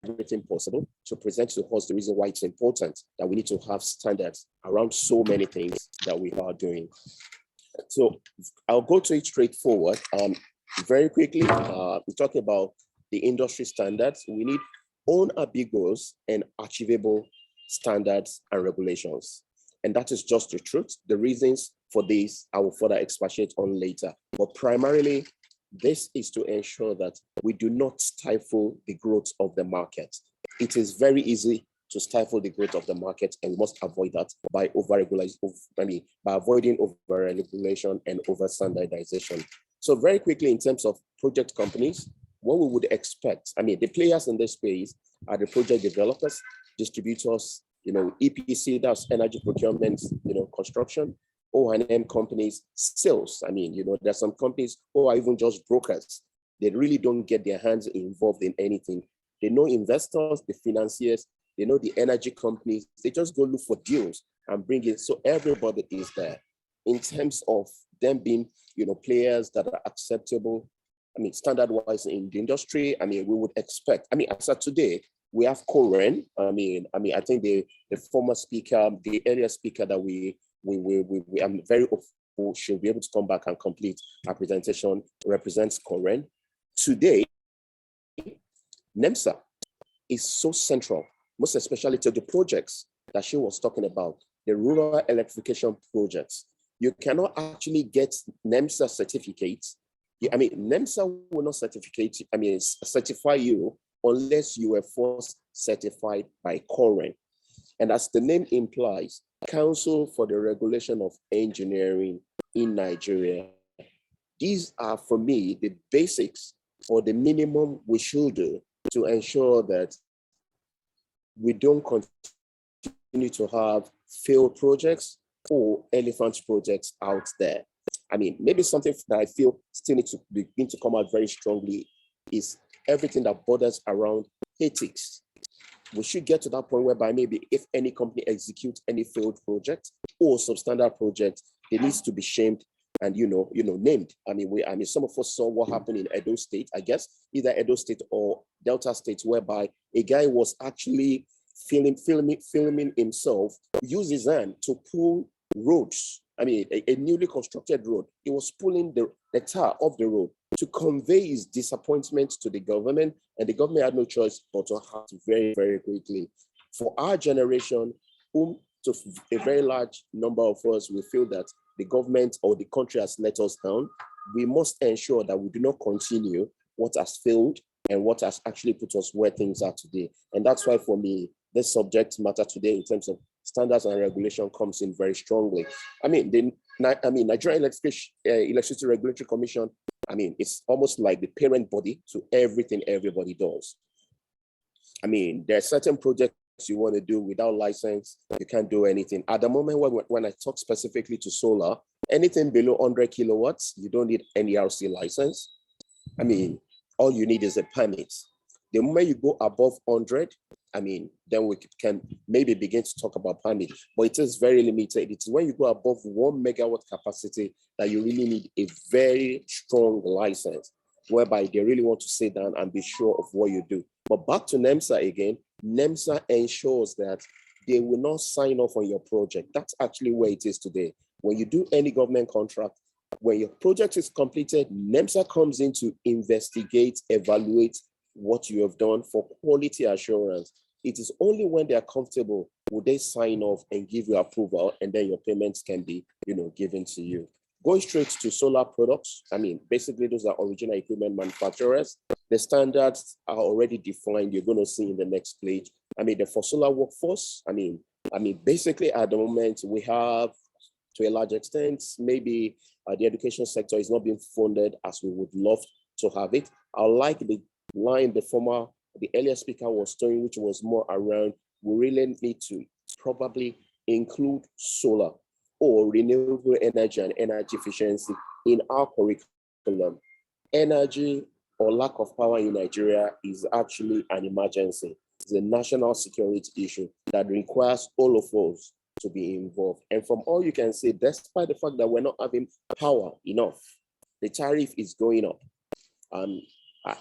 everything possible to present to us the reason why it's important that we need to have standards around so many things that we are doing. So I'll go to it straightforward. Very quickly, we're talking about the industry standards. We need unambiguous and achievable standards and regulations. And that is just the truth. The reasons for this, I will further expatiate on later. But primarily, this is to ensure that we do not stifle the growth of the market. It is very easy to stifle the growth of the market, and we must avoid that by by avoiding over-regulation and over-standardization. So very quickly, in terms of project companies, what we would expect, the players in this space are the project developers, distributors, EPC, that's energy procurement, construction, O&M companies, sales. There's some companies who are even just brokers. They really don't get their hands involved in anything. They know investors, the financiers, they know the energy companies. They just go look for deals and bring it. So everybody is there. In terms of them being, players that are acceptable, standard-wise in the industry, we would expect, as of today, we have Koren. I think the former speaker, the earlier speaker that I'm very hopeful should be able to come back and complete our presentation, represents Koren. Today, NEMSA is so central, most especially to the projects that she was talking about, the rural electrification projects. You cannot actually get NEMSA certificates. NEMSA will not certify you unless you were first certified by Koren. And as the name implies, Council for the Regulation of Engineering in Nigeria. These are, for me, the basics or the minimum we should do to ensure that we don't continue to have failed projects or elephant projects out there. Maybe something that I feel still needs to begin to come out very strongly is everything that borders around ethics. We should get to that point whereby maybe if any company executes any failed project or substandard project, it needs to be shamed and named. Some of us saw what happened in Edo State, I guess, either Edo State or Delta State, whereby a guy was actually filming himself, use his hand to pull roads. A newly constructed road. He was pulling the tar off the road to convey his disappointment to the government, and the government had no choice but to act very, very quickly. For our generation, to a very large number of us, we feel that the government or the country has let us down. We must ensure that we do not continue what has failed and what has actually put us where things are today. And that's why, for me, this subject matter today in terms of standards and regulation comes in very strongly. The Nigerian Electricity Regulatory Commission, it's almost like the parent body to everything everybody does. There are certain projects you want to do without license, you can't do anything. At the moment, when I talk specifically to solar, anything below 100 kilowatts, you don't need any RC license. All you need is a permit. The moment you go above 100, then we can maybe begin to talk about permit, but it is very limited. It's when you go above 1 megawatt capacity that you really need a very strong license, whereby they really want to sit down and be sure of what you do. But back to NEMSA again, NEMSA ensures that they will not sign off on your project. That's actually where it is today. When you do any government contract, when your project is completed, NEMSA comes in to investigate, evaluate what you have done for quality assurance. It is only when they are comfortable will they sign off and give you approval, and then your payments can be, given to you. Going straight to solar products, basically those are original equipment manufacturers. The standards are already defined. You're going to see in the next page. For solar workforce, basically at the moment we have, to a large extent, maybe the education sector is not being funded as we would love to have it. I like the line the earlier speaker was doing, which was more around, we really need to probably include solar or renewable energy and energy efficiency in our curriculum. Energy or lack of power in Nigeria is actually an emergency. It's a national security issue that requires all of us to be involved. And from all you can see, despite the fact that we're not having power enough, the tariff is going up.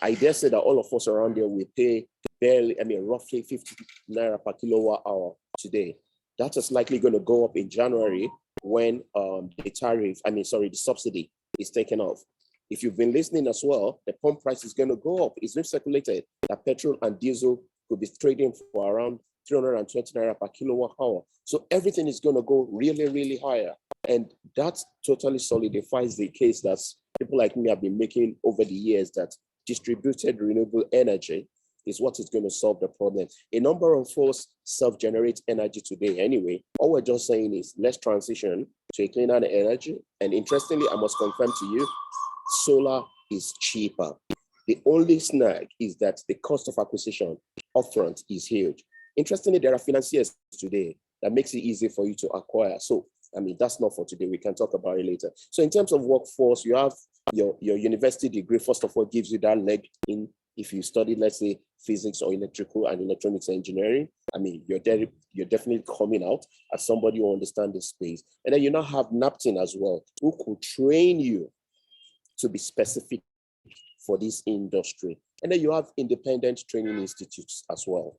I dare say that all of us around here will pay barely, I mean, roughly 50 naira per kilowatt hour today. That is likely going to go up in January when the subsidy is taken off. If you've been listening as well, the pump price is going to go up. It's been circulated that petrol and diesel could be trading for around 320 naira per kilowatt hour. So everything is going to go really, really higher. And that totally solidifies the case that people like me have been making over the years, that distributed renewable energy is what is going to solve the problem. A number of us self-generate energy today anyway. All we're just saying is let's transition to a cleaner energy. And interestingly, I must confirm to you, solar is cheaper. The only snag is that the cost of acquisition upfront is huge. Interestingly, there are financiers today that makes it easy for you to acquire. So, I mean, that's not for today. We can talk about it later. So in terms of workforce, you have your university degree, first of all, gives you that leg in. If you study, let's say, physics or electrical and electronics engineering, I mean, you're definitely coming out as somebody who understands the space. And then you now have NAPTIN as well, who could train you to be specific for this industry. And then you have independent training institutes as well.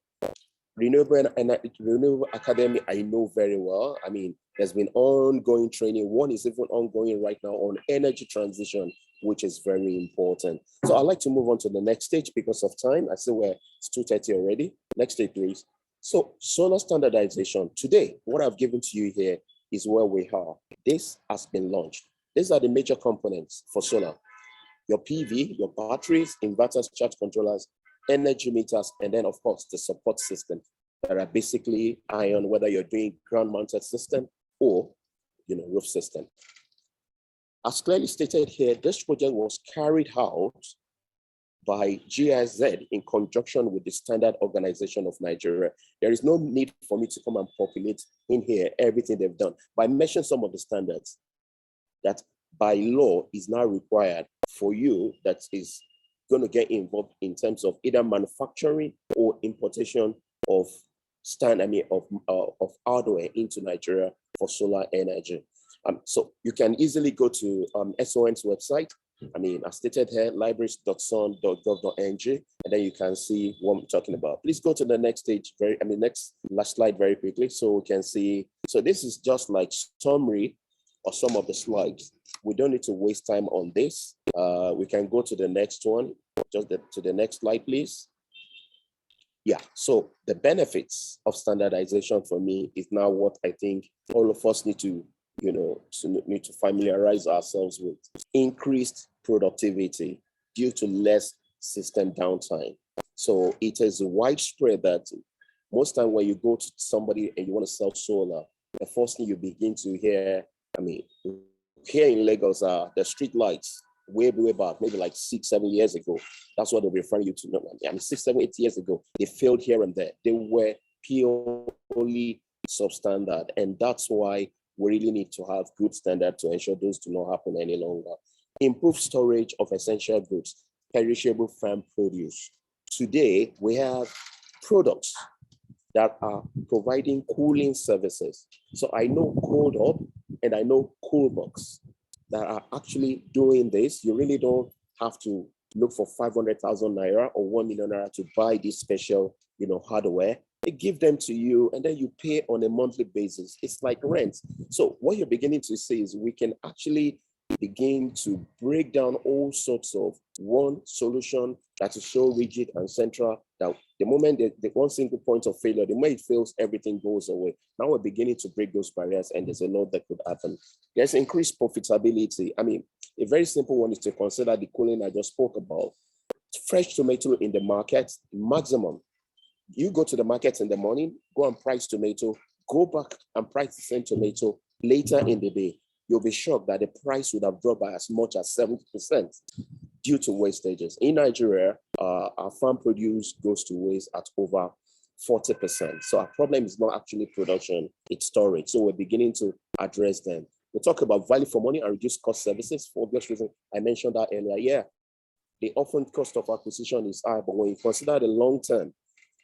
Renewable Academy, I know very well. I mean, there's been ongoing training. One is even ongoing right now on energy transition, which is very important. So I'd like to move on to the next stage because of time. I see it's 2:30 already. Next stage, please. So solar standardization. Today, what I've given to you here is where we are. This has been launched. These are the major components for solar. Your PV, your batteries, inverters, charge controllers, energy meters, and then of course the support system that are basically iron, whether you're doing ground-mounted system or roof system. As clearly stated here, this project was carried out by GIZ in conjunction with the Standard Organization of Nigeria. There is no need for me to come and populate in here everything they've done, but I mentioned some of the standards that by law is now required for you that is going to get involved in terms of either manufacturing or importation of hardware into Nigeria for solar energy. So you can easily go to SON's website. I mean, as stated here, libraries.son.gov.ng, and then you can see what I'm talking about. Please go to the next stage, last slide very quickly, so we can see. So this is just like summary of some of the slides. We don't need to waste time on this. We can go to the next one, to the next slide, please. Yeah, so the benefits of standardization for me is now what I think all of us need to familiarize ourselves with. Increased productivity due to less system downtime. So it is widespread that most time when you go to somebody and you want to sell solar, the first thing you begin to hear, here in Lagos are the street lights way back, maybe like 6-7 years ago. That's what they're referring you to. 6, 7, 8 years ago, they failed here and there. They were purely substandard. And that's why we really need to have good standard to ensure those do not happen any longer. Improve storage of essential goods, perishable farm produce. Today, we have products that are providing cooling services. So I know Cold Up and I know Coolbox that are actually doing this. You really don't have to look for 500,000 naira or 1 million naira to buy this special, hardware. They give them to you and then you pay on a monthly basis. It's like rent. So what you're beginning to see is we can actually begin to break down all sorts of one solution that is so rigid and central that the moment the one single point of failure, the moment it fails, everything goes away. Now we're beginning to break those barriers and there's a lot that could happen. There's increased profitability. A very simple one is to consider the cooling I just spoke about. Fresh tomato in the market, maximum. You go to the market in the morning, go and price tomato, go back and price the same tomato later in the day. You'll be shocked that the price would have dropped by as much as 70% due to wastages. In Nigeria, our farm produce goes to waste at over 40%. So our problem is not actually production, it's storage. So we're beginning to address them. We talk about value for money and reduce cost services for obvious reasons. I mentioned that earlier. Yeah, the often cost of acquisition is high, but when you consider the long term,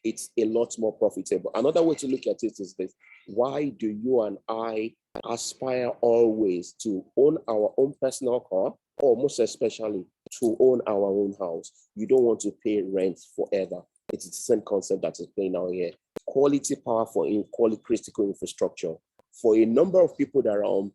it's a lot more profitable. Another way to look at it is this: why do you and I aspire always to own our own personal car, or most especially to own our own house? You don't want to pay rent forever. It's the same concept that is playing out here. Quality power for quality critical infrastructure. For a number of people that are on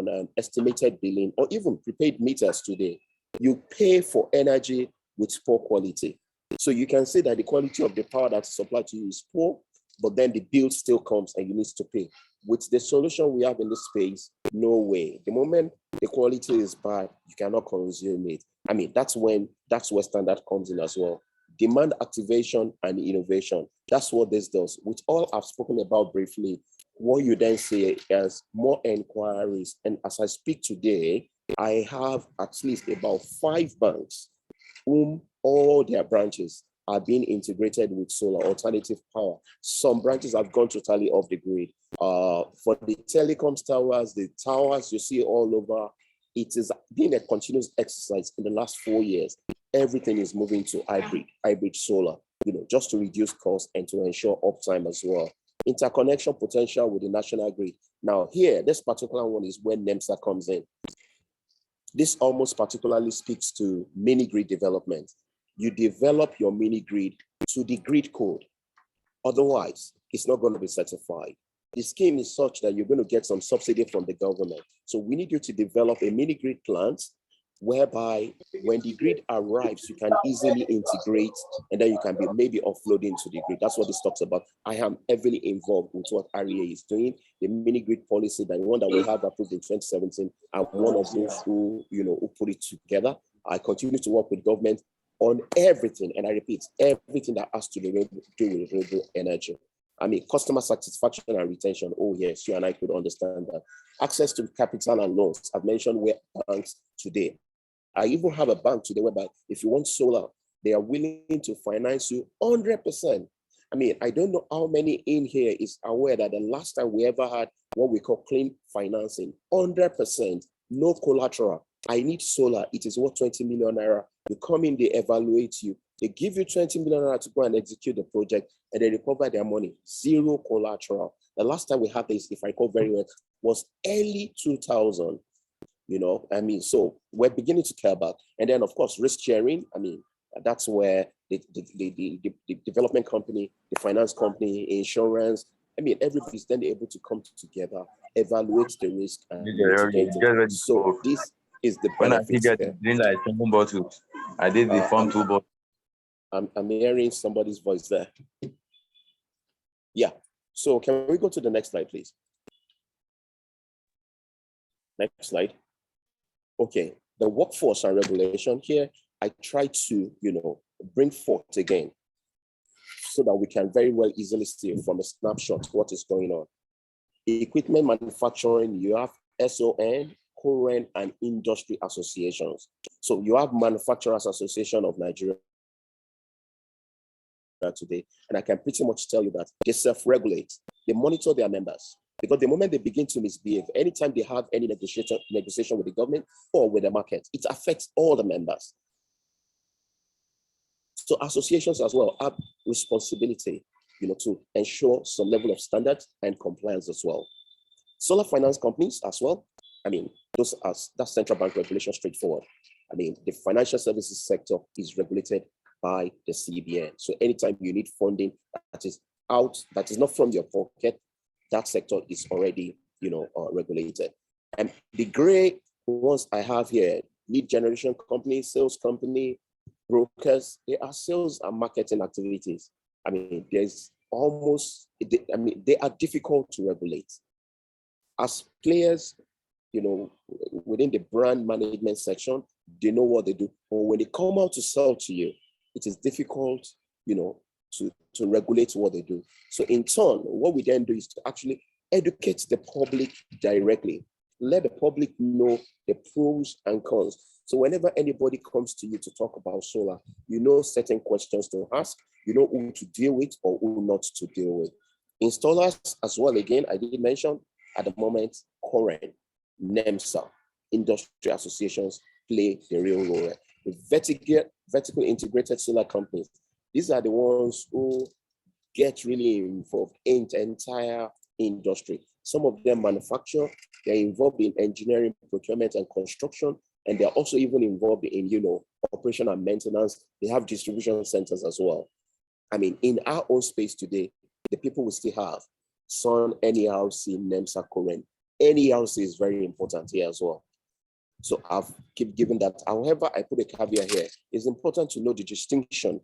an estimated billing or even prepaid meters today, you pay for energy with poor quality. So you can say that the quality of the power that's supplied to you is poor, but then the bill still comes and you need to pay. With the solution we have in this space, no way. The moment the quality is bad, you cannot consume it. I mean, that's where standard comes in as well. Demand activation and innovation. That's what this does. With all I've spoken about briefly, what you then say is more inquiries. And as I speak today, I have at least about 5 banks whom all their branches are being integrated with solar alternative power. Some branches have gone totally off the grid. For the telecoms towers, the towers you see all over, it is been a continuous exercise in the last 4 years. Everything is moving to hybrid solar, just to reduce costs and to ensure uptime as well. Interconnection potential with the national grid. Now here, this particular one is where NEMSA comes in. This almost particularly speaks to mini grid development. You develop your mini grid to the grid code. Otherwise, it's not going to be certified. The scheme is such that you're going to get some subsidy from the government. So we need you to develop a mini grid plant whereby when the grid arrives, you can easily integrate and then you can be maybe offloading to the grid. That's what this talks about. I am heavily involved with what REA is doing. The mini grid policy, the one that we have approved in 2017, I'm one of those who put it together. I continue to work with government on everything, and I repeat, everything that has to do with renewable energy. I mean, customer satisfaction and retention. Oh yes, you and I could understand that. Access to capital and loans. I've mentioned where banks today. I even have a bank today whereby if you want solar, they are willing to finance you 100%. I mean, I don't know how many in here is aware that the last time we ever had what we call clean financing, 100%, no collateral. I need solar. It is worth 20 million naira. You come in, they evaluate you. They give you 20 million naira to go and execute the project, and they recover their money. Zero collateral. The last time we had this, if I recall very well, was early 2000. So we're beginning to care about. And then, of course, risk sharing. I mean, that's where the development company, the finance company, insurance, I mean, everybody's then able to come together, evaluate the risk, and mitigate it. So this is the benefit. When I get green light, someone bottle, I did the form 2 bottle. I'm hearing somebody's voice there. Yeah. So can we go to the next slide, please? Next slide. Okay. The workforce and regulation here, I try to, bring forth again so that we can very well easily see from a snapshot what is going on. Equipment manufacturing, you have SON, current, and industry associations. So you have Manufacturers Association of Nigeria today, and I can pretty much tell you that they self-regulate. They monitor their members, because the moment they begin to misbehave, anytime they have any negotiation with the government or with the market, it affects all the members. So associations as well have responsibility, to ensure some level of standards and compliance as well. Solar finance companies as well. I mean, that's central bank regulation straightforward. I mean, the financial services sector is regulated by the CBN. So anytime you need funding that is not from your pocket, that sector is already, regulated. And the gray ones I have here, lead generation company, sales company, brokers, they are sales and marketing activities. I mean, they are difficult to regulate. As players, within the brand management section, they know what they do. But when they come out to sell to you, it is difficult, to regulate what they do. So in turn, what we then do is to actually educate the public directly. Let the public know the pros and cons. So whenever anybody comes to you to talk about solar, you know certain questions to ask, you know who to deal with or who not to deal with. Installers as well, again, I did mention at the moment, current, NEMSA, industry associations play the real role. The vertical integrated solar companies, these are the ones who get really involved in the entire industry. Some of them manufacture, they're involved in engineering, procurement, and construction. And they're also even involved in, operation and maintenance. They have distribution centers as well. I mean, in our own space today, the people we still have Sun, NERC, NEMSA, current. NERC is very important here as well. So I've keep giving that. However, I put a caveat here. It's important to know the distinction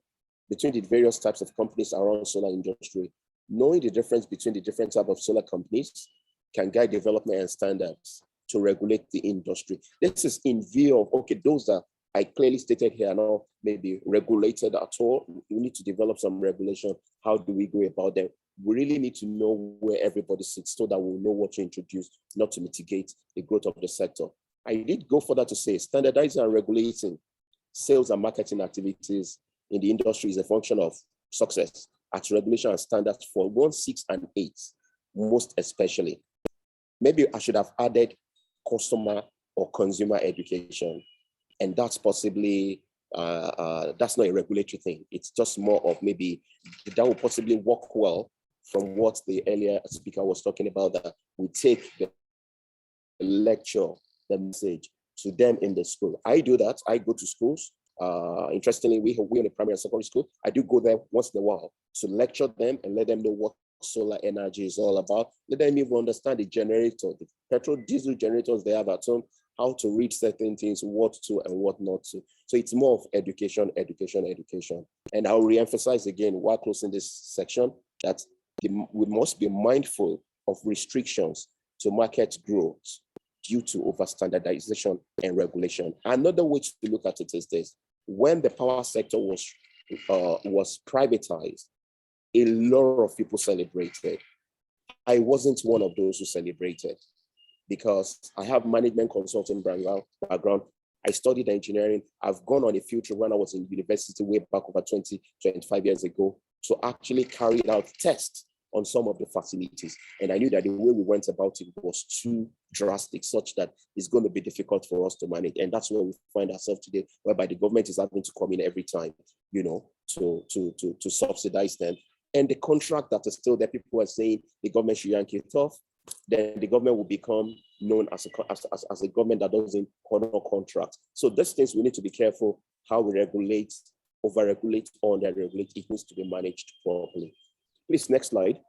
between the various types of companies around solar industry. Knowing the difference between the different types of solar companies can guide development and standards to regulate the industry. This is in view of, okay, those that I clearly stated here are not maybe regulated at all. We need to develop some regulation. How do we go about them? We really need to know where everybody sits so that we'll know what to introduce, not to mitigate the growth of the sector. I did go further to say standardizing and regulating sales and marketing activities in the industry is a function of success at regulation and standards for 1, 6, and 8, most especially. Maybe I should have added customer or consumer education, and that's possibly, that's not a regulatory thing. It's just more of maybe that will possibly work well from what the earlier speaker was talking about, that we take the lecture, the message to them in the school. I do that. I go to schools. Interestingly, we in the primary and secondary school, I do go there once in a while to lecture them and let them know what solar energy is all about. Let them even understand the generator, the petrol diesel generators they have at home, how to read certain things, what to and what not to. So it's more of education, education, education. And I'll reemphasize again while closing this section that we must be mindful of restrictions to market growth due to overstandardization and regulation. Another way to look at it is this: when the power sector was privatized, a lot of people celebrated. I wasn't one of those who celebrated because I have management consulting background. I studied engineering. I've gone on a field trip when I was in university way back over 20, 25 years ago to actually carry out tests on some of the facilities. And I knew that the way we went about it was too drastic, such that it's going to be difficult for us to manage. And that's where we find ourselves today, whereby the government is having to come in every time, to subsidize them. And the contract that is still there, people are saying the government should yank it off. Then the government will become known as a government that doesn't honor contracts. So these things we need to be careful how we regulate, over-regulate, or under-regulate. It needs to be managed properly. Please, next slide.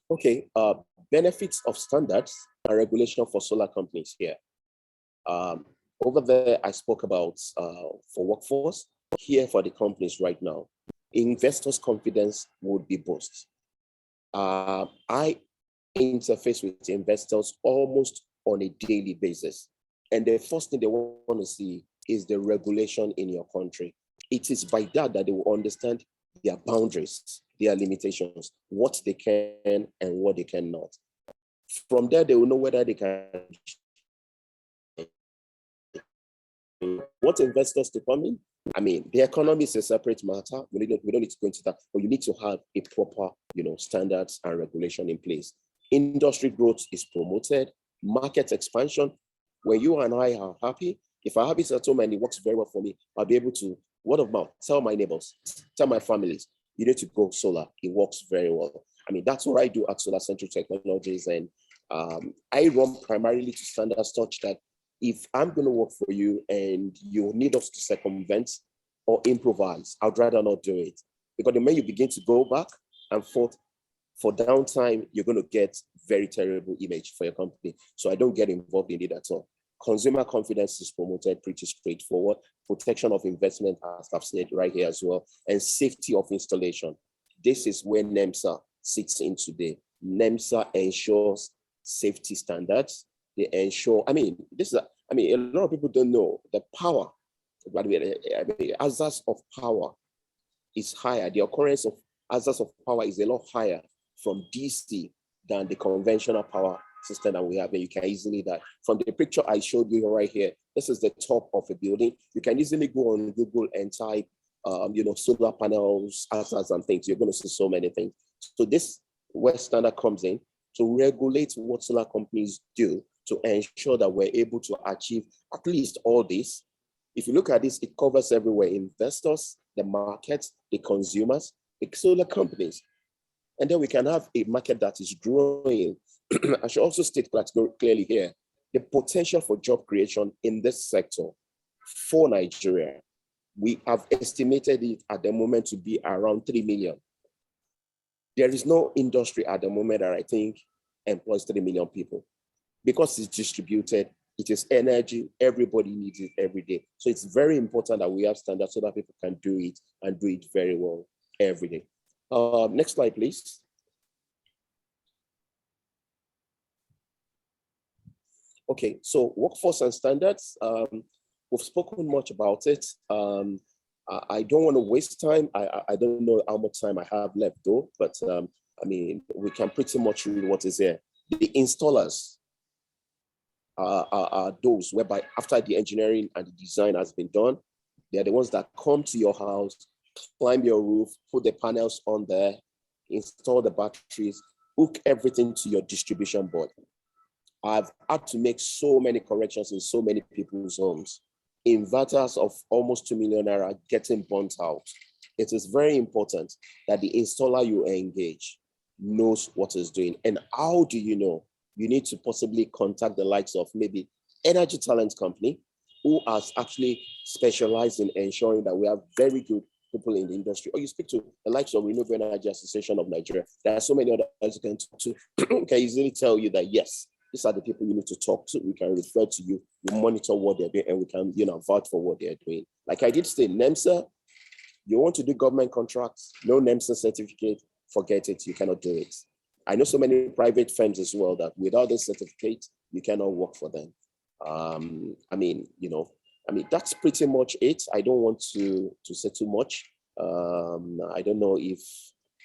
Okay, benefits of standards and regulation for solar companies here. Over there, I spoke about for workforce. Here for the companies right now, investors' confidence would be boosted. I interface with investors almost on a daily basis. And the first thing they want to see is the regulation in your country. It is by that they will understand their boundaries, their limitations, what they can and what they cannot. From there, they will know whether they can want investors to come in. I mean, the economy is a separate matter. We don't need to go into that, but you need to have a proper, standards and regulation in place. Industry growth is promoted, market expansion. When you and I are happy, if I have it at home and it works very well for me, I'll be able to, word of mouth, tell my neighbors, tell my families, you need to go solar. It works very well. I mean, that's what I do at Solar Central Technologies. And I run primarily to standards such that if I'm going to work for you and you need us to circumvent or improvise, I'd rather not do it. Because the moment you begin to go back and forth for downtime, you're going to get very terrible image for your company. So I don't get involved in it at all. Consumer confidence is promoted, pretty straightforward. Protection of investment, as I've said right here as well, and safety of installation. This is where NEMSA sits in today. NEMSA ensures safety standards. They ensure, a lot of people don't know the power, hazards of power is higher. The occurrence of hazards of power is a lot higher from DC than the conventional power system that we have. And you can easily that from the picture I showed you right here, this is the top of a building. You can easily go on Google and type, solar panels, hazards and things. You're going to see so many things. So this where standard comes in to regulate what solar companies do to ensure that we're able to achieve at least all this. If you look at this, it covers everywhere: investors, the markets, the consumers, the solar companies. And then we can have a market that is growing. I should also state clearly here the potential for job creation in this sector for Nigeria, we have estimated it at the moment to be around 3 million. There is no industry at the moment that I think employs 3 million people. Because it's distributed, it is energy, everybody needs it every day. So it's very important that we have standards so that people can do it and do it very well every day. Next slide, please. Okay, so workforce and standards, we've spoken much about it. I don't want to waste time. I don't know how much time I have left though, but I mean, we can pretty much read what is there. The installers are those whereby after the engineering and the design has been done, they're the ones that come to your house, climb your roof, put the panels on there, install the batteries, hook everything to your distribution board. I've had to make so many corrections in so many people's homes. Inverters of almost 2 million naira getting burnt out. It is very important that the installer you engage knows what it's doing. And how do you know? You need to possibly contact the likes of maybe Energy Talent Company, who has actually specialized in ensuring that we have very good people in the industry. Or you speak to the likes of Renewable Energy Association of Nigeria. There are so many others you can talk to, can easily tell you that, yes, these are the people you need to talk to. We can refer to you, we monitor what they're doing, and we can, vouch for what they're doing. Like I did say, NEMSA, you want to do government contracts, no NEMSA certificate, forget it, you cannot do it. I know so many private firms as well that without this certificate, you cannot work for them. That's pretty much it. I don't want to say too much. I don't know if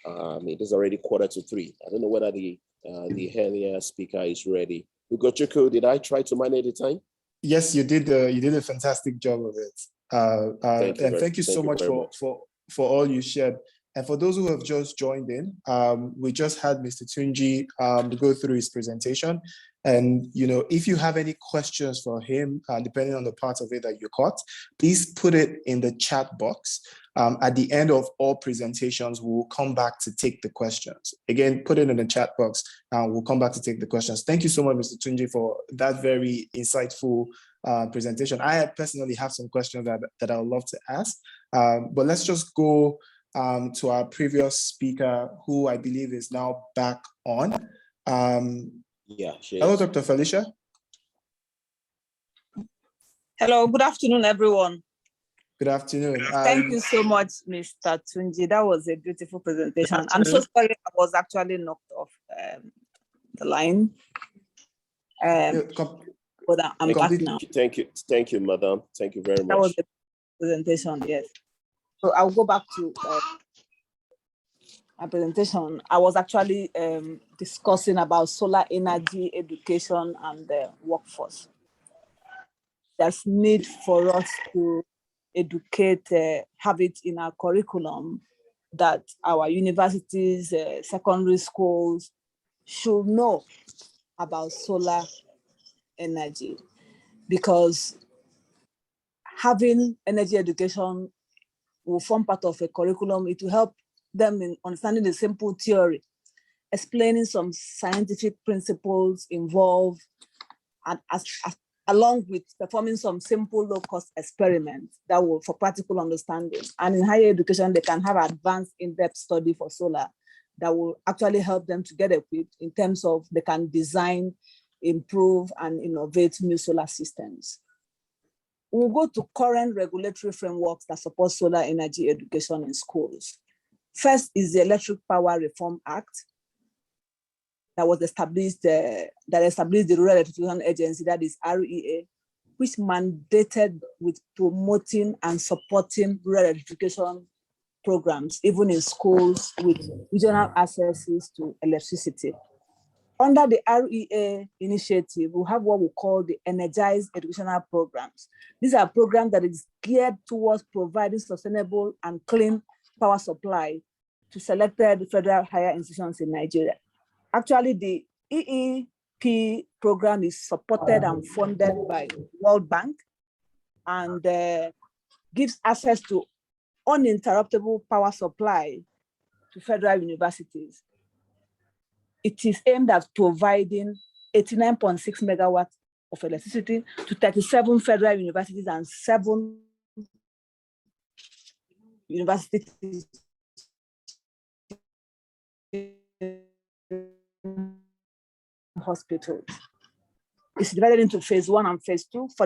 it is already 2:45. I don't know whether the earlier speaker is ready. Ugochukwu, did I try to manage the time? Yes, you did. You did a fantastic job of it. Thank you so much for all you shared. And for those who have just joined in, we just had Mr. Tunji go through his presentation. And if you have any questions for him, depending on the part of it that you caught, please put it in the chat box. At the end of all presentations, we'll come back to take the questions. Again, put it in the chat box and we'll come back to take the questions. Thank you so much, Mr. Tunji, for that very insightful presentation. I personally have some questions that I would love to ask, but let's just go to our previous speaker, who I believe is now back on. Hello, Dr. Felicia. Hello, good afternoon, everyone. Good afternoon. Thank you so much, Mr. Tunji. That was a beautiful presentation. I'm so sorry I was actually knocked off the line. But I'm back now. Thank you, madam. Thank you very much. That was the presentation, yes. So I'll go back to my presentation. I was actually discussing about solar energy education and the workforce. There's need for us to educate, have it in our curriculum, that our universities, secondary schools should know about solar energy, because having energy education will form part of a curriculum. It will help them in understanding the simple theory, explaining some scientific principles involved, and along with performing some simple low-cost experiments that will for practical understanding. And in higher education, they can have advanced in-depth study for solar that will actually help them to get equipped in terms of they can design, improve, and innovate new solar systems. We'll go to current regulatory frameworks that support solar energy education in schools. First is the Electric Power Reform Act that was established, that established the Rural Electrification Agency, that is REA, which mandated with promoting and supporting rural electrification programs, even in schools with regional accesses to electricity. Under the REA initiative, we have what we call the Energized Educational Programs. These are programs that is geared towards providing sustainable and clean power supply to selected federal higher institutions in Nigeria. Actually, the EEP program is supported and funded by World Bank and gives access to uninterruptible power supply to federal universities. It is aimed at providing 89.6 megawatts of electricity to 37 federal universities and 7 universities hospitals. It's divided into phase 1 and phase 2 for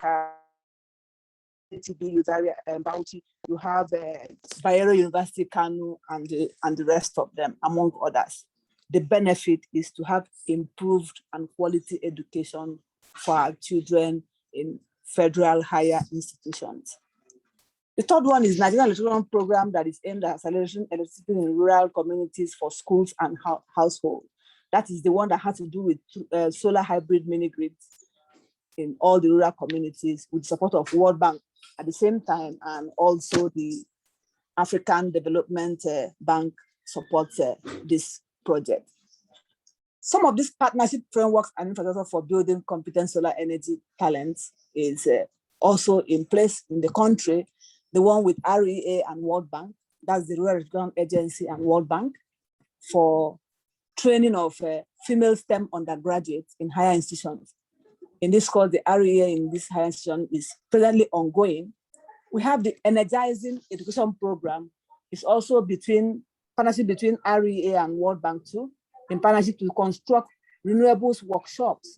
Bauchi. You have Bayero University, Kano, and the rest of them, among others. The benefit is to have improved and quality education for our children in federal higher institutions. The third one is Nigerian Electrician Program that is aimed at accelerating electricity in rural communities for schools and households. That is the one that has to do with solar hybrid mini grids in all the rural communities with support of World Bank at the same time, and also the African Development Bank supports this project. Some of these partnership frameworks and infrastructure for building competent solar energy talents is also in place in the country. The one with REA and World Bank, that's the Rural Development Agency and World Bank, for training of female STEM undergraduates in higher institutions. In this course, the REA in this higher institution is presently ongoing. We have the Energizing Education Program. It's also partnership between REA and World Bank too, in partnership to construct renewables workshops,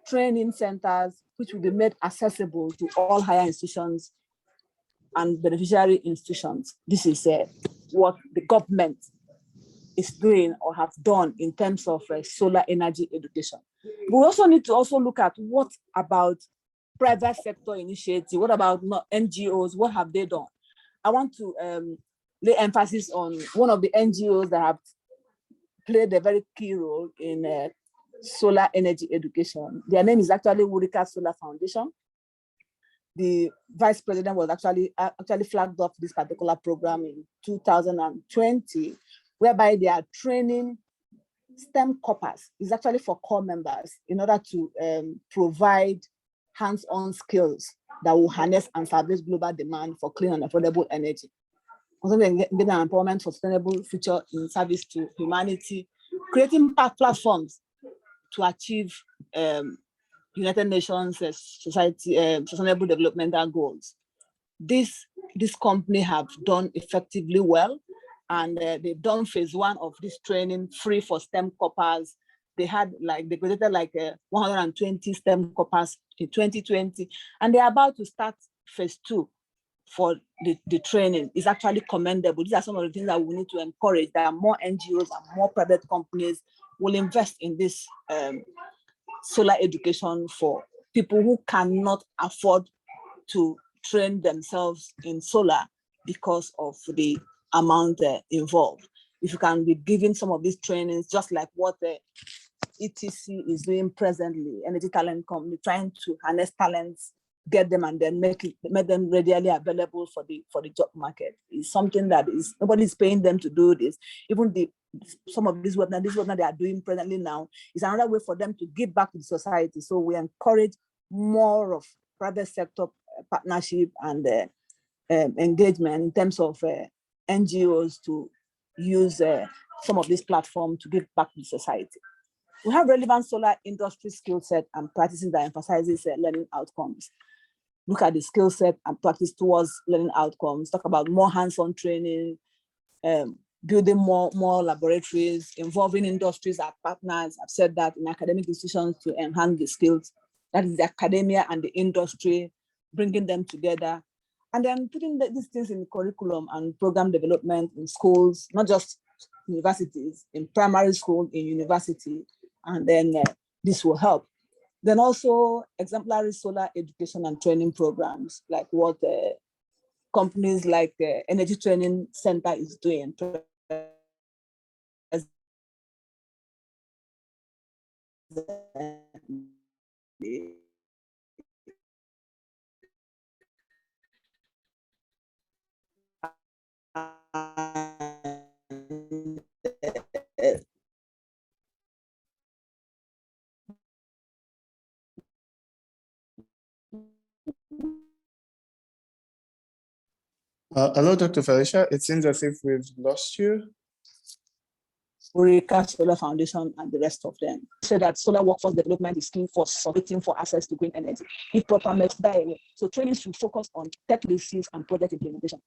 training centers, which will be made accessible to all higher institutions and beneficiary institutions. This is what the government is doing or have done in terms of solar energy education. We also need to also look at what about private sector initiative, what about NGOs, what have they done? I want to lay emphasis on one of the NGOs that have played a very key role in solar energy education. Their name is actually Wurika Solar Foundation. The vice president was actually flagged off this particular program in 2020, whereby they are training STEM corpers. It's actually for core members in order to provide hands-on skills that will harness and service global demand for clean and affordable energy. Also, getting an empowerment for sustainable future in service to humanity, creating platforms to achieve United Nations Sustainable Developmental Goals. This company have done effectively well, and they've done phase 1 of this training free for STEM corpers. They created 120 STEM corpers in 2020, and they're about to start phase 2 for the training. Is actually commendable. These are some of the things that we need to encourage. There are more NGOs and more private companies will invest in this solar education for people who cannot afford to train themselves in solar because of the amount involved. If you can be given some of these trainings, just like what the ETC is doing presently, Energy Talent Company, trying to harness talents, get them, and then make them readily available for the job market, is something that is nobody's paying them to do this. Even some of this webinar they are doing presently now is another way for them to give back to the society. So we encourage more of private sector partnership and engagement in terms of NGOs to use some of this platform to give back to the society. We have relevant solar industry skill set and practices that emphasizes learning outcomes. Look at the skill set and practice towards learning outcomes. Talk about more hands-on training, building more laboratories, involving industries as partners. I've said that in academic institutions to enhance the skills. That is the academia and the industry, bringing them together. And then putting these things in curriculum and program development in schools, not just universities, in primary school, in university, and then this will help. Then also exemplary solar education and training programs, like what companies like Energy Training Center is doing. Hello, Dr. Felicia. It seems as if we've lost you. Eureka Solar Foundation, and the rest of them. So that solar workforce development is key for waiting for access to green energy. If proper measures die away. So training should focus on tech leadership and project implementation.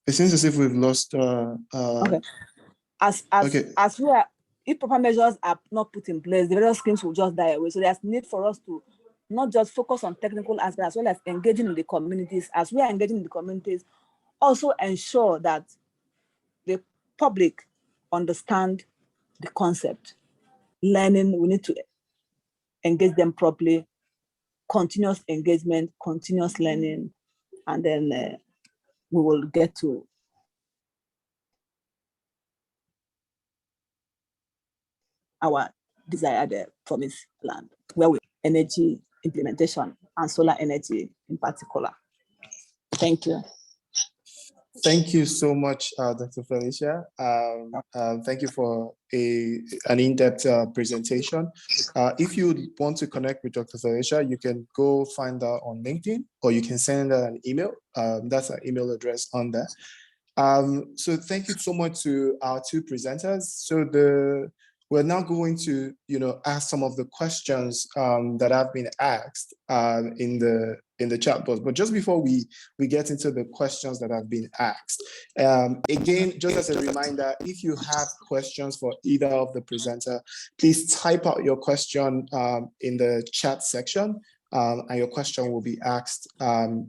It seems as if we've lost. Okay. As we are, if proper measures are not put in place, the various schemes will just die away. So there's need for us to not just focus on technical aspects, as well as engaging in the communities. As we are engaging in the communities, also ensure that the public understand the concept. Learning, we need to engage them properly, continuous engagement, continuous learning, and then we will get to our desired promised land, where we energy implementation and solar energy in particular. Thank you. Thank you so much, Dr. Felicia. Thank you for an in-depth presentation. If you want to connect with Dr. Felicia, you can go find her on LinkedIn, or you can send her an email. That's our email address on there. So thank you so much to our two presenters. So we're now going to, ask some of the questions that have been asked in the chat box. But just before we get into the questions that have been asked, again, just as a reminder, if you have questions for either of the presenter, please type out your question in the chat section, and your question will be asked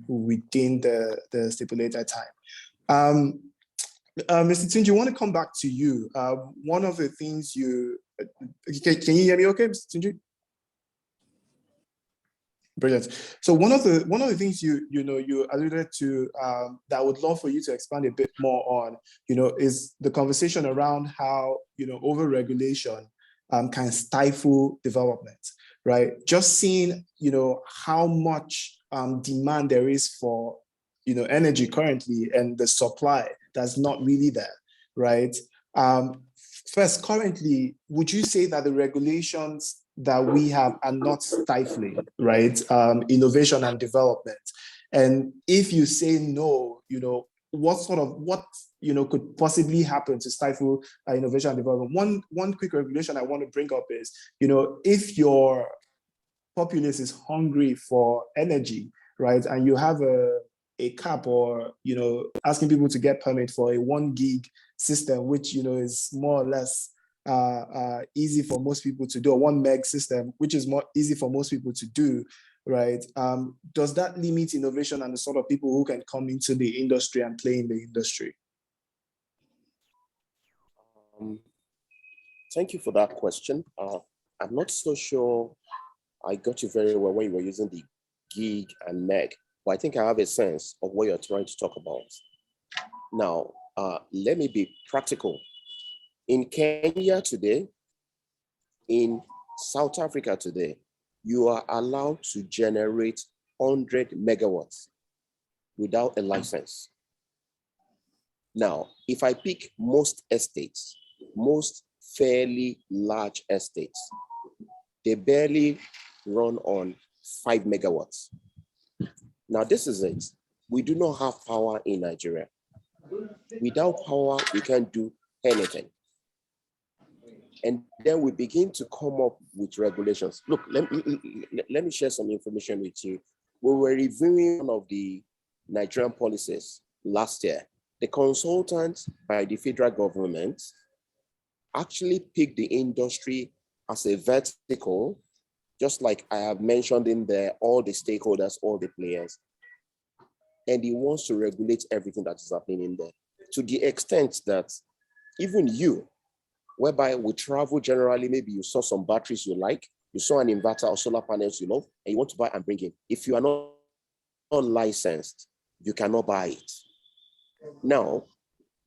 within the stipulated time. Mr. Tunji, I want to come back to you. One of the things can you hear me okay, Mr. Tunji? Brilliant. So one of the things you alluded to that I would love for you to expand a bit more on, is the conversation around how, over-regulation can stifle development, right? Just seeing, how much demand there is for, energy currently, and the supply that's not really there, right? First, currently, would you say that the regulations that we have are not stifling, right, innovation and development? And if you say no, what could possibly happen to stifle innovation and development? One quick regulation I want to bring up is, if your populace is hungry for energy, right, and you have a cap, or asking people to get permit for a 1 gig system, which is more or less easy for most people to do, a 1 meg system, which is more easy for most people to do, right? Does that limit innovation and the sort of people who can come into the industry and play in the industry? Thank you for that question. I'm not so sure I got you very well when you were using the gig and meg, but I think I have a sense of what you're trying to talk about. Now, let me be practical. In Kenya today, in South Africa today, you are allowed to generate 100 megawatts without a license. Now, if I pick most estates, most fairly large estates, they barely run on 5 megawatts. Now, this is it. We do not have power in Nigeria. Without power, we can't do anything. And then we begin to come up with regulations. Look, let me share some information with you. We were reviewing one of the Nigerian policies last year. The consultants by the federal government actually picked the industry as a vertical, just like I have mentioned in there, all the stakeholders, all the players. And he wants to regulate everything that is happening in there, to the extent that even you, whereby we travel generally, maybe you saw some batteries you like, you saw an inverter or solar panels you love, and you want to buy and bring in. If you are not licensed, you cannot buy it. Now,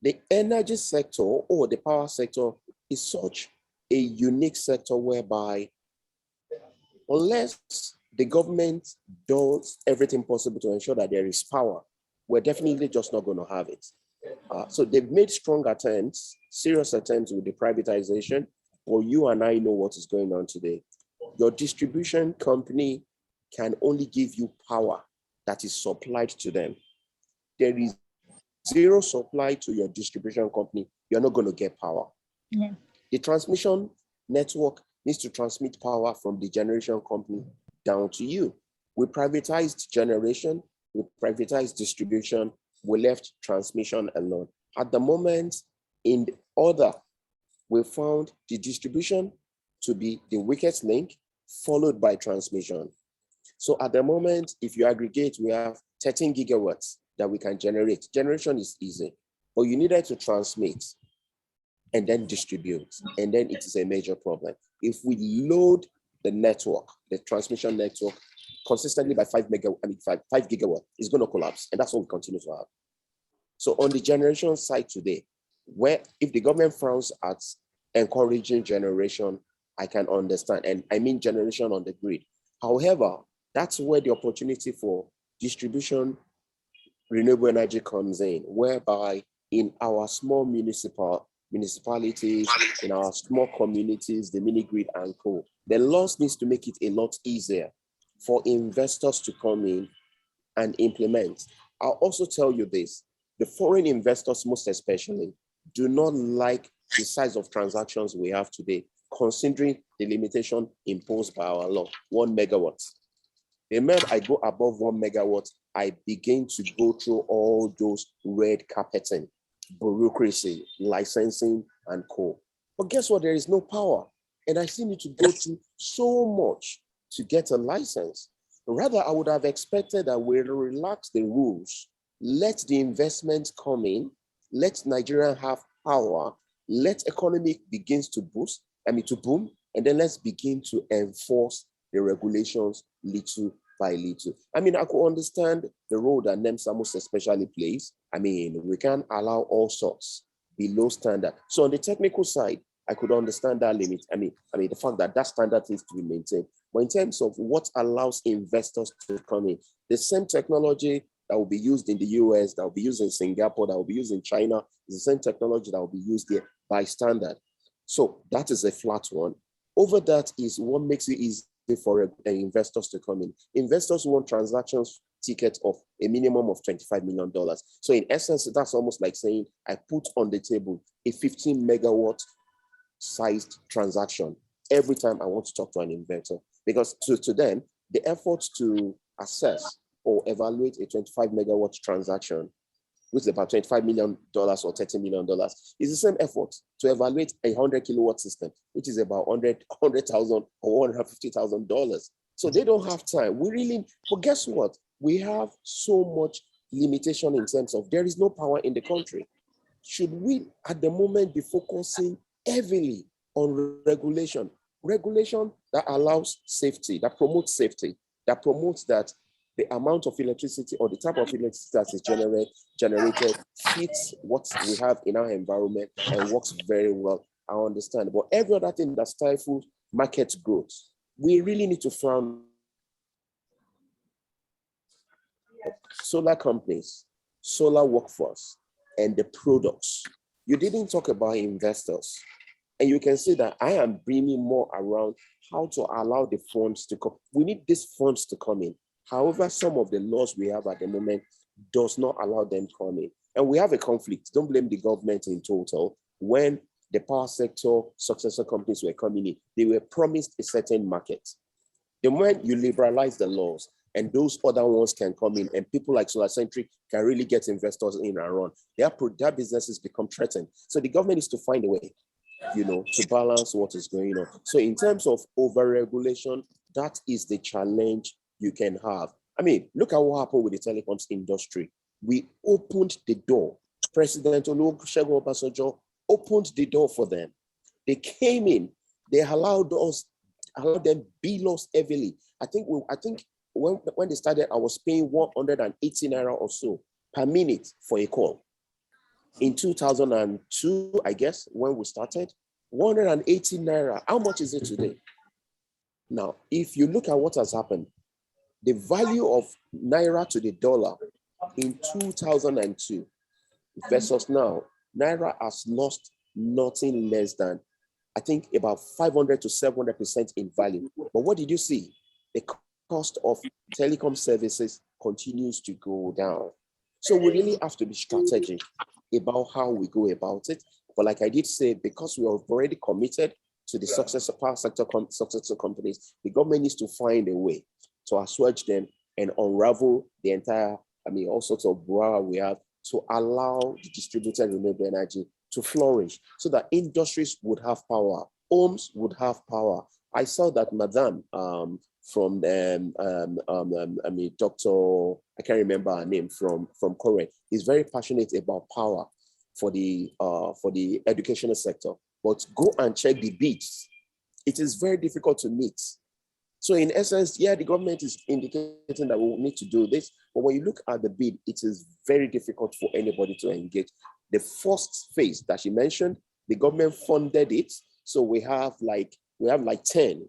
the energy sector or the power sector is such a unique sector whereby unless the government does everything possible to ensure that there is power, we're definitely just not going to have it. So they've made strong attempts, serious attempts with the privatization, but you and I know what is going on today. Your distribution company can only give you power that is supplied to them. There is zero supply to your distribution company, you're not going to get power. Yeah. The transmission network needs to transmit power from the generation company down to you. We privatized generation, we privatized distribution, we left transmission alone. At the moment, in order, we found the distribution to be the weakest link, followed by transmission. So at the moment, if you aggregate, we have 13 gigawatts that we can generate. Generation is easy, but you needed to transmit and then distribute, and then it is a major problem. If we load the network, the transmission network, consistently by 5 gigawatts, it's going to collapse, and that's what we continue to have. So on the generation side today, where if the government frowns at encouraging generation, I can understand, and I mean generation on the grid. However, that's where the opportunity for distribution renewable energy comes in, whereby in our small municipalities, in our small communities, the mini grid and co, the laws needs to make it a lot easier for investors to come in and implement. I'll also tell you this, the foreign investors most especially do not like the size of transactions we have today, considering the limitation imposed by our law, 1 megawatt. The moment I go above 1 megawatt, I begin to go through all those red carpeting, bureaucracy, licensing, and co. But guess what? There is no power. And I still need to go through so much to get a license. Rather, I would have expected that we'll relax the rules, let the investment come in, let Nigeria have power, let economy begins to boom, and then let's begin to enforce the regulations little by little. I mean, I could understand the role that NEMSA most especially plays. I mean, we can't allow all sorts below standard. So on the technical side, I could understand that limit. I mean, the fact that that standard needs to be maintained. But in terms of what allows investors to come in, the same technology that will be used in the US, that will be used in Singapore, that will be used in China, is the same technology that will be used there by standard. So that is a flat one. Over that is what makes it easy for investors to come in. Investors want transactions tickets of a minimum of $25 million. So in essence, that's almost like saying I put on the table a 15 megawatt sized transaction every time I want to talk to an investor, because to them, the effort to assess or evaluate a 25 megawatt transaction, which is about $25 million or $30 million, is the same effort to evaluate a 100 kilowatt system, which is about $100,000 or $150,000. So they don't have time. But guess what? We have so much limitation in terms of there is no power in the country. Should we at the moment be focusing heavily on regulation that allows safety, that promotes safety, that promotes that the amount of electricity or the type of electricity that is generated fits what we have in our environment and works very well, I understand. But every other thing that stifles market growth, we really need to frown. Solar companies, solar workforce, and the products. You didn't talk about investors. And you can see that I am bringing more around how to allow the funds to come. We need these funds to come in. However, some of the laws we have at the moment does not allow them to come in. And we have a conflict. Don't blame the government in total. When the power sector successor companies were coming in, they were promised a certain market. The moment you liberalize the laws and those other ones can come in and people like SolarCentric can really get investors in and run, their businesses become threatened. So the government needs to find a way, to balance what is going on. So in terms of overregulation, that is the challenge you can have. I mean, look at what happened with the telecoms industry. We opened the door. President Olusegun Obasanjo opened the door for them. They came in. They allowed them bill us heavily. I think when they started, I was paying 180 naira or so per minute for a call. In 2002, I guess, when we started, 180 naira. How much is it today? Now, if you look at what has happened, the value of naira to the dollar in 2002 versus now, naira has lost nothing less than, I think, about 500 to 700% in value. But what did you see? The cost of telecom services continues to go down. So we really have to be strategic about how we go about it. But like I did say, because we are already committed to the success of power sector successful companies, the government needs to find a way to assuage them and unravel the entire, all sorts of brouhaha we have to allow the distributed renewable energy to flourish so that industries would have power, homes would have power. I saw that Madame from Dr. I can't remember her name from Korea is very passionate about power for the educational sector. But go and check the bids. It is very difficult to meet. So in essence, yeah, the government is indicating that we will need to do this, but when you look at the bid, it is very difficult for anybody to engage. The first phase that she mentioned, the government funded it. So we have like 10,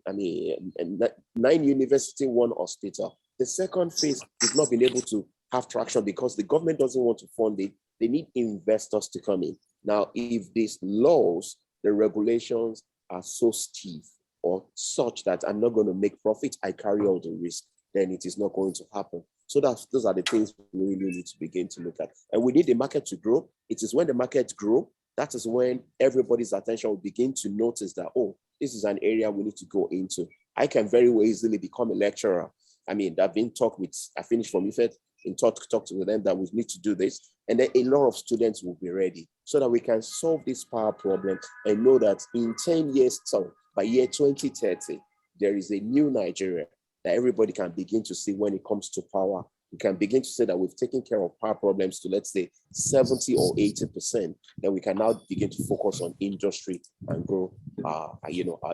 9 university, 1 hospital. The second phase is not been able to have traction because the government doesn't want to fund it. They need investors to come in. Now, if these laws, the regulations are so stiff or such that I'm not going to make profit, I carry all the risk, then it is not going to happen. So those are the things we really need to begin to look at. And we need the market to grow. It is when the market grows, that is when everybody's attention will begin to notice that, oh, this is an area we need to go into. I can very well easily become a lecturer. I've been talked with, I finished from IFET, in talk to them that we need to do this. And then a lot of students will be ready so that we can solve this power problem and know that in 10 years, so by year 2030, there is a new Nigeria that everybody can begin to see when it comes to power. We can begin to say that we've taken care of power problems to, let's say, 70 or 80%. Then we can now begin to focus on industry and grow our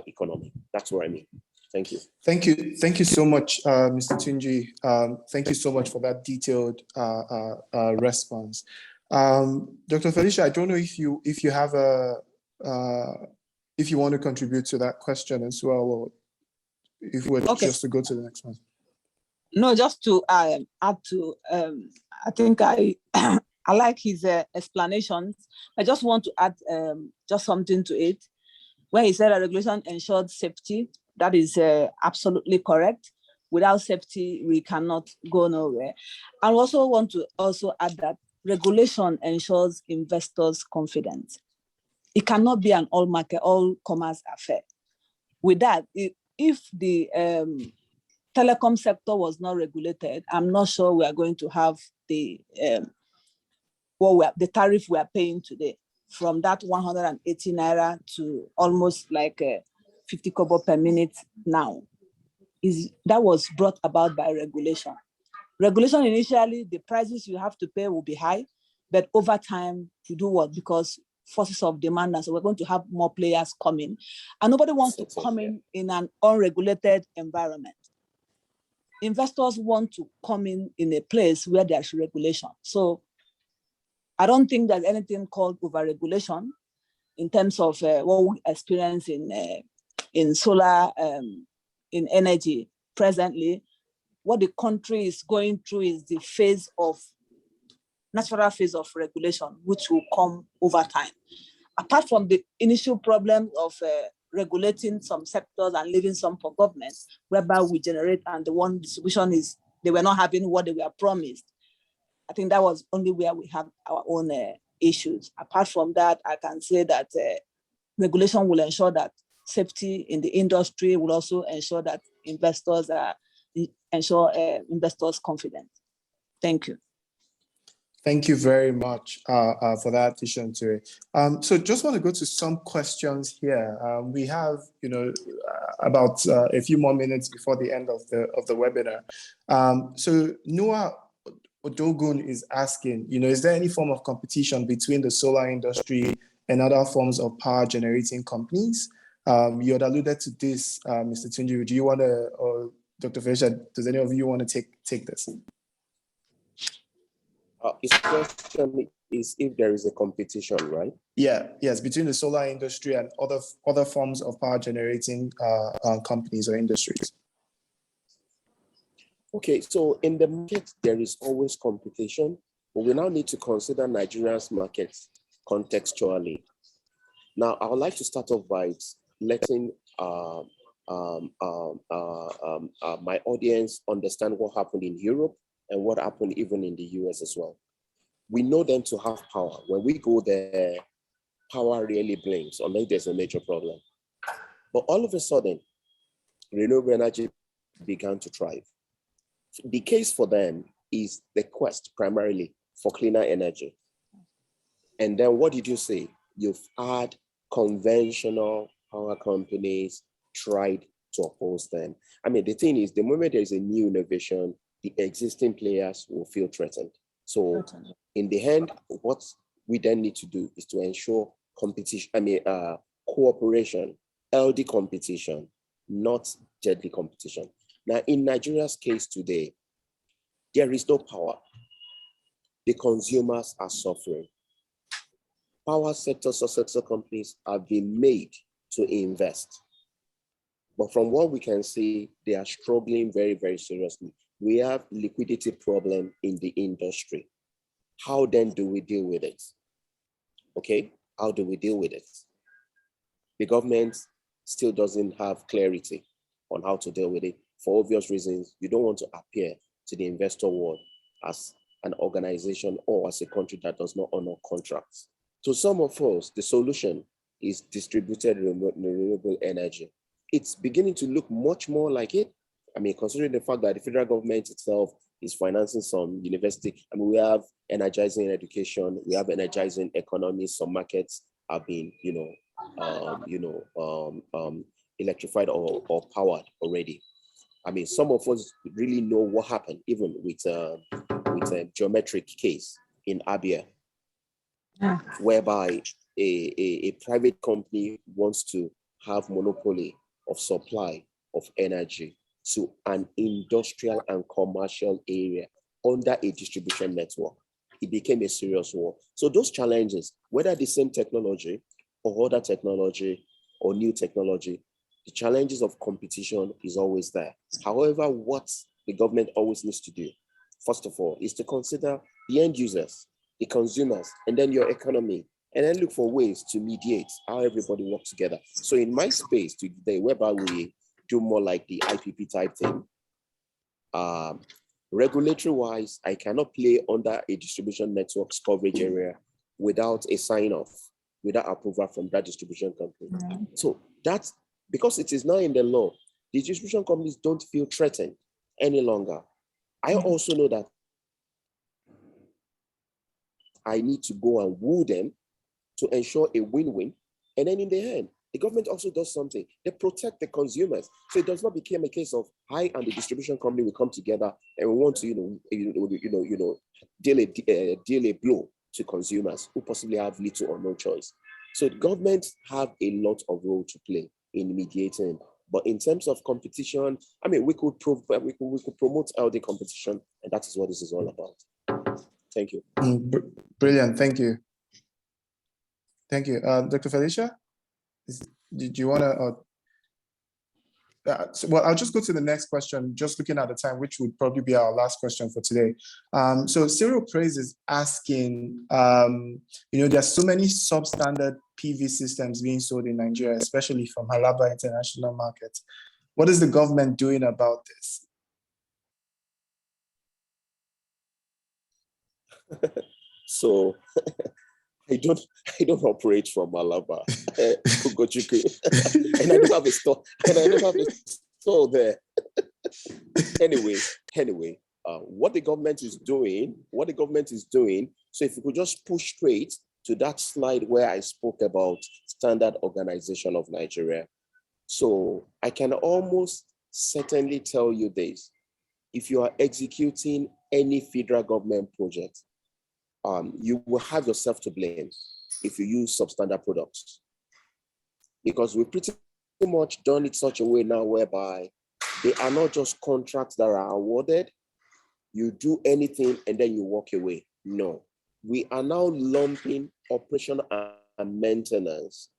economy. That's what I mean. Thank you. Thank you. Thank you so much, Mr. Tunji. Thank you so much for that detailed response. Dr. Felicia, I don't know if you have if you want to contribute to that question as well, or if we're just to go to the next one. No, just to add to, I think I like his explanations. I just want to add just something to it. When he said that regulation ensured safety, that is absolutely correct. Without safety, we cannot go nowhere. I also want to add that regulation ensures investors' confidence. It cannot be an all commerce affair. With that, if the telecom sector was not regulated, I'm not sure we are going to have the tariff we are paying today, from that 180 naira to almost like 50 kobo per minute now. That was brought about by regulation. Regulation initially, the prices you have to pay will be high, but over time, to do what? Because forces of demand, and so we're going to have more players coming, and nobody wants to come in an unregulated environment. Investors want to come in a place where there's regulation. So I don't think there's anything called overregulation in terms of what we experience in solar, in energy presently. What the country is going through is the natural phase of regulation, which will come over time. Apart from the initial problem of regulating some sectors and leaving some for government, whereby we generate and the one distribution is, they were not having what they were promised. I think that was only where we have our own issues. Apart from that, I can say that regulation will ensure that safety in the industry, will also ensure that investors investors' confidence. Thank you. Thank you very much for that addition to it. So just want to go to some questions here. We have, about a few more minutes before the end of the webinar. So Noah Odogun is asking, is there any form of competition between the solar industry and other forms of power generating companies? You had alluded to this, Mr. Tunji. Do you want to, or Dr. Felicia, does any of you want to take this? His question is if there is a competition, right? Yes, between the solar industry and other forms of power generating companies or industries. Okay, so in the market, there is always competition, but we now need to consider Nigeria's markets contextually. Now, I would like to start off by letting my audience understand what happened in Europe and what happened even in the US as well. we know them to have power. When we go there, power really blinks unless there's a major problem. But all of a sudden, renewable energy began to thrive. The case for them is the quest primarily for cleaner energy. And then what did you say? You've had conventional power companies tried to oppose them. I mean, the thing is, the moment there's a new innovation, the existing players will feel threatened. So in the end, what we then need to do is to ensure competition, cooperation, healthy competition, not deadly competition. Now, in Nigeria's case today, there is no power. The consumers are suffering. Power sector successor companies have been made to invest. But from what we can see, they are struggling very, very seriously. We have liquidity problem in the industry. How then do we deal with it? Okay, how do we deal with it? The government still doesn't have clarity on how to deal with it. For obvious reasons, you don't want to appear to the investor world as an organization or as a country that does not honor contracts. To some of us, the solution is distributed renewable energy. It's beginning to look much more like it. I mean, considering the fact that the federal government itself is financing some university. I mean, we have energizing education, we have energizing economy. Some markets have been, electrified or powered already. I mean, some of us really know what happened, even with a geometric case in Abia, whereby a private company wants to have monopoly of supply of energy to an industrial and commercial area under a distribution network. It became a serious war. So those challenges, whether the same technology or other technology or new technology, the challenges of competition is always there. However, what the government always needs to do, first of all, is to consider the end users, the consumers, and then your economy, and then look for ways to mediate how everybody works together. So in my space today, whereby we do more like the IPP type thing, regulatory-wise, I cannot play under a distribution network's coverage area without a sign-off, without approval from that distribution company. Mm-hmm. So that's because it is now in the law. The distribution companies don't feel threatened any longer. I also know that I need to go and woo them to ensure a win-win. And then in the end, the government also does something. They protect the consumers. So it does not become a case of I and the distribution company will come together and we want to, deal a blow to consumers who possibly have little or no choice. So the government have a lot of role to play in mediating. But in terms of competition, I mean, we could promote healthy competition, and that is what this is all about. Thank you. Brilliant. Thank you. Thank you. Dr. Felicia, did you want to? Well, I'll just go to the next question, just looking at the time, which would probably be our last question for today. So Cyril Praise is asking, there's so many substandard PV systems being sold in Nigeria, especially from Halaba international markets. What is the government doing about this? So I don't operate from Malaba, and I don't have a store, there. Anyway, what the government is doing. So if you could just push straight to that slide where I spoke about Standard Organization of Nigeria. So I can almost certainly tell you this: if you are executing any federal government project, you will have yourself to blame if you use substandard products. Because we've pretty much done it such a way now whereby they are not just contracts that are awarded, you do anything and then you walk away. No, we are now lumping operation and maintenance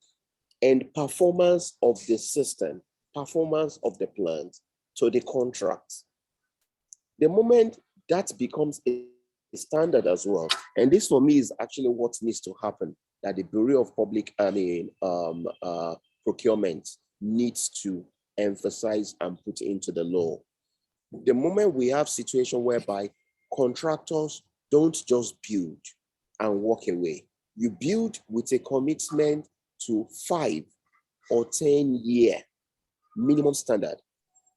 and performance of the system, performance of the plant to the contract. The moment that becomes a standard as well. And this for me is actually what needs to happen, that the Bureau of Public Procurement needs to emphasize and put into the law. The moment we have situation whereby contractors don't just build, and walk away. You build with a commitment to 5 or 10-year minimum standard,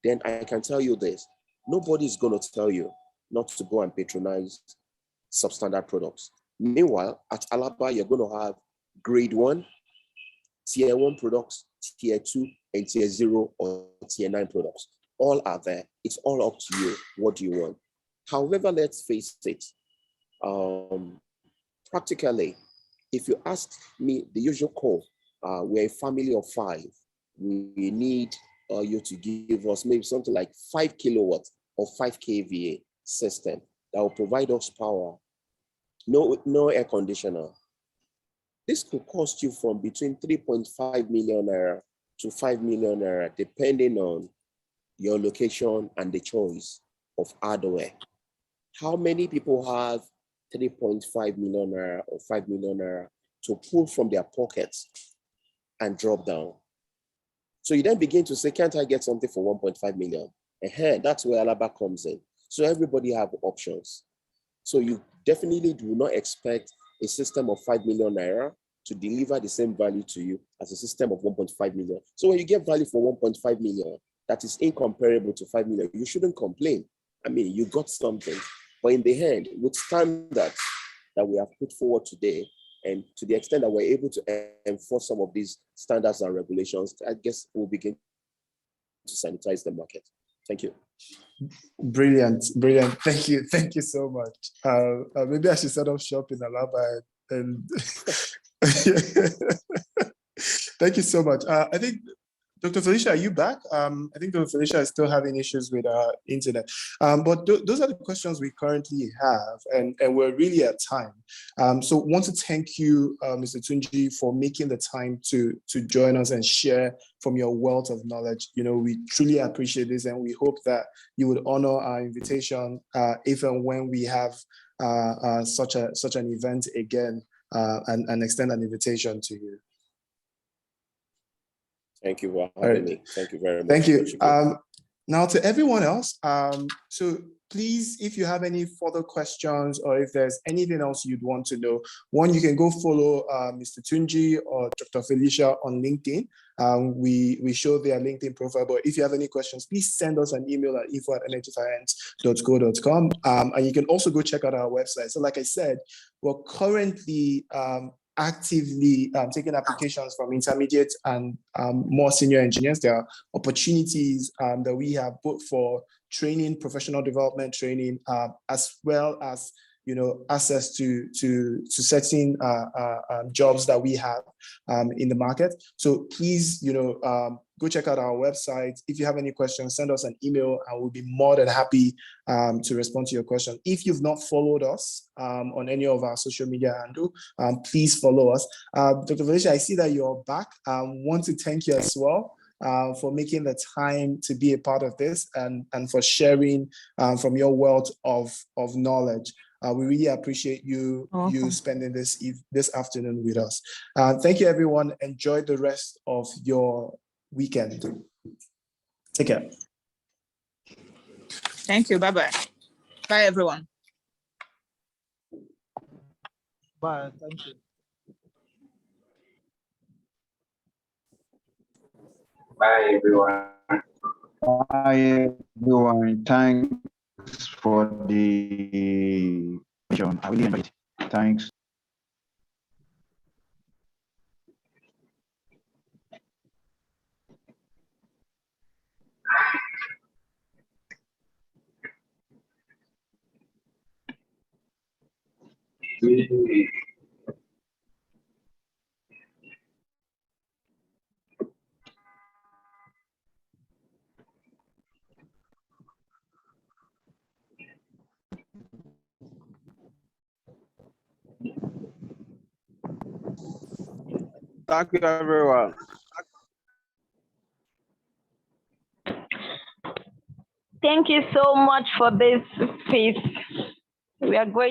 then I can tell you this, nobody is going to tell you not to go and patronize substandard products. Meanwhile, at Alaba, you're going to have grade 1, tier 1 products, tier 2, and tier 0 or tier 9 products. All are there. It's all up to you. What do you want? However, let's face it, practically, if you ask me the usual call, we're a family of 5. We need you to give us maybe something like 5 kilowatts or 5 kVA system that will provide us power. No air conditioner. This could cost you from between 3.5 million naira to 5 million naira, depending on your location and the choice of hardware. How many people have 3.5 million naira or 5 million naira to pull from their pockets and drop down? So you then begin to say, can't I get something for 1.5 million? That's where Alaba comes in. So everybody have options. So you definitely do not expect a system of 5 million naira to deliver the same value to you as a system of 1.5 million. So when you get value for 1.5 million, that is incomparable to 5 million, you shouldn't complain. I mean, you got something. But in the end, with standards that we have put forward today, and to the extent that we're able to enforce some of these standards and regulations, I guess we'll begin to sanitize the market. Thank you. Brilliant. Thank you so much. Maybe I should set up shop in Alaba and thank you so much. I think, Dr. Felicia, are you back? I think Dr. Felicia is still having issues with our internet. But those are the questions we currently have, and we're really at time. So want to thank you, Mr. Tunji, for making the time to join us and share from your wealth of knowledge. You know, we truly appreciate this, and we hope that you would honor our invitation if and when we have such an event again, and extend an invitation to you. Thank you for having me. Thank you very much. Thank you. Now to everyone else, so please, if you have any further questions or if there's anything else you'd want to know, one, you can go follow Mr. Tunji or Dr. Felicia on LinkedIn. We show their LinkedIn profile, but if you have any questions, please send us an email at info@energyfinance.co.com. And you can also go check out our website. So like I said, we're currently actively taking applications from intermediate and more senior engineers. There are opportunities that we have both for training, professional development training, as well as access to certain jobs that we have in the market. So please, go check out our website. If you have any questions, send us an email and we'll be more than happy to respond to your question. If you've not followed us on any of our social media handle, please follow us. Dr. Felicia, I see that you're back. Want to thank you as well for making the time to be a part of this and for sharing from your wealth of knowledge. We really appreciate you spending this afternoon with us. Thank you, everyone. Enjoy the rest of your weekend. Take care. Thank you. Bye-bye. Bye, everyone. Bye. Thank you. Bye, everyone. Bye, everyone. Thanks for the question. I really enjoyed it. Thanks. Thank you, everyone. Thank you so much for this piece. We are going